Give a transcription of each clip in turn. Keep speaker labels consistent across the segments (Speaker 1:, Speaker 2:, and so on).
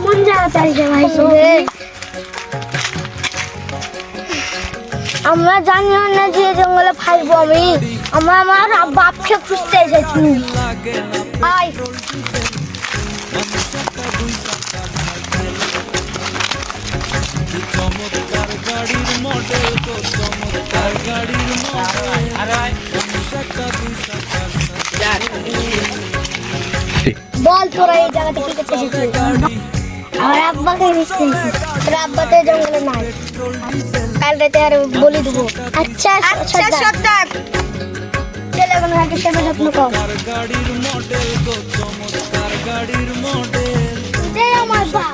Speaker 1: কোন জায়গাতে ভাই? আমরা জানিও না যে জঙ্গলে ফাইবো আমি। আমার বাপকে খুঁজতে এসেছি। বল তোরা এই জায়গাতে কি করতে এসেছিস? আমার আব্বাকে খুঁজতে এসেছিস। তোর আব্বা তো জঙ্গলে নাই। কাল রাতে আর বলে দেবো। আচ্ছা সর্দার, চলে এখন হাঁটু সেবা যত্ন কর। আমার বাপ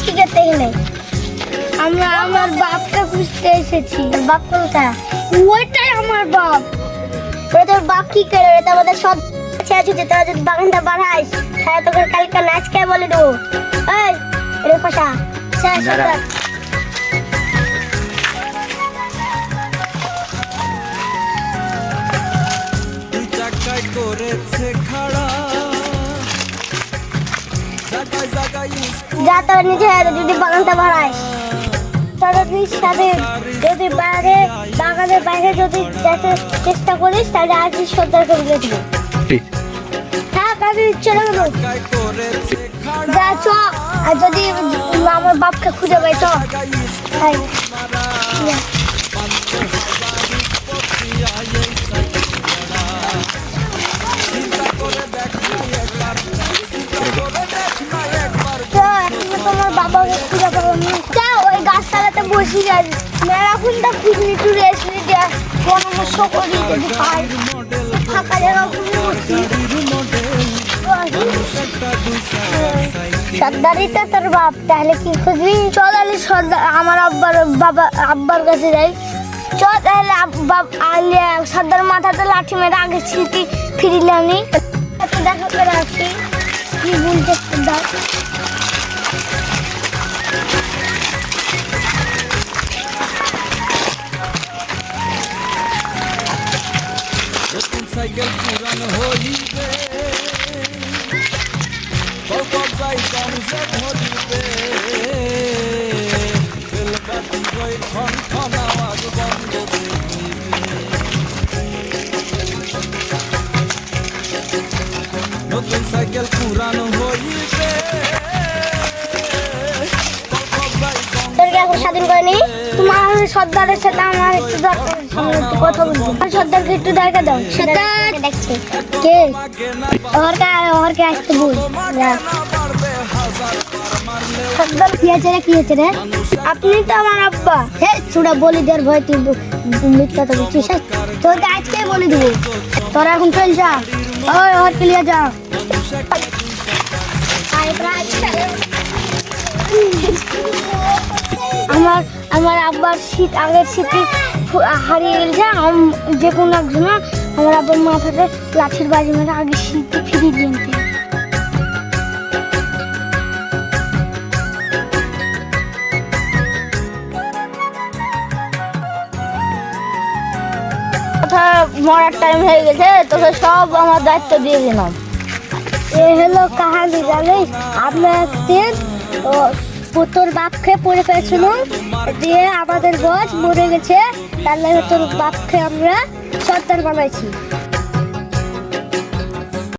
Speaker 1: কি করতে গেলে? আমরা আমার বাপকে খুঁজতে এসেছি। বাপ কোথায়? ওইটাই আমার বাপ। ওরা তোর বাপ কি করে? ওরা তো আমাদের সব আছে। তোরা যদি বাগানটা বাড়াইস তাহলে তোকে কালকে নাচকে বলে দেবো। এই রে পাশা সর্দার, যা তোর নিজে যদি বাগানটা বাড়াইস, সাথে যদি বাগানের বাইরে যদি যেতে চেষ্টা করিস তাহলে আজ সর্দারকে বলে দিব। হ্যাঁ কাজে চলে গেল। যা চ, আর যদি আমার বাপকে খুঁজে পাই চ। তোমার বাবাকে খুঁজে পাবো না। ওই গাছতলাতে বসি গেছে। মেলাখুনটা খুঁজে একটু রেস্ট নিতে পরামর্শ করি যদি পাই। ফাঁকা জায়গা খুঁজে বসি। সর্দারিটা তোর বাপ, তাহলে কি খুঁজবি? চল আলি সর্দার আমার আব্বার কাছে যাই। চ তাহলে সর্দার মাথাতে লাঠি মেরে আগে স্মৃতি ফিরিলে আমি দেখা করে আসছি কি বলতে সর্দার।
Speaker 2: সাইকেল পুরান হইবে যাই কমসে ধরিবে বেলবাতি গই খন খন আওয়াজ বন্ধ নতুন সাইকেল পুরান হইবে।
Speaker 1: স্বাধীন করেনি তোমার সর্দারের সাথে আমার একটু দরকার কথা বলবো। সর্দারকে একটু দেখা দাও। সর্দার দেখছে কে? ওরকে আসতে বল। সর্দার কি হয়েছে রে? কি হয়েছে রে? আপনি তো আমার আব্বা। হে ছোড়া বলি দেওয়ার ভয় তুই মিথ্যা তো বলছিস। তোকে আজকে বলে দেবো। তোরা এখন চল যা। ওই ওরকে নিয়ে যা। আমার আব্বার শীত আগের স্মৃতি হারিয়ে গেছে। যে কোনো একজন আমার আব্বার মাথাতে লাঠির বাজি মেরে আগের স্মৃতি ফিরিয়ে দিতে। কথা মরার টাইম হয়ে গেছে, তোকে সব আমার দায়িত্ব দিয়ে দিলাম। এ হলো কাহানি জানিস? আপনার একদিন তোর বাপকে পড়ে পেয়েছিল দিয়ে আমাদের গাছ মরে গেছে, তার লাগে তোর বাপকে আমরা সর্দার বানাইছি।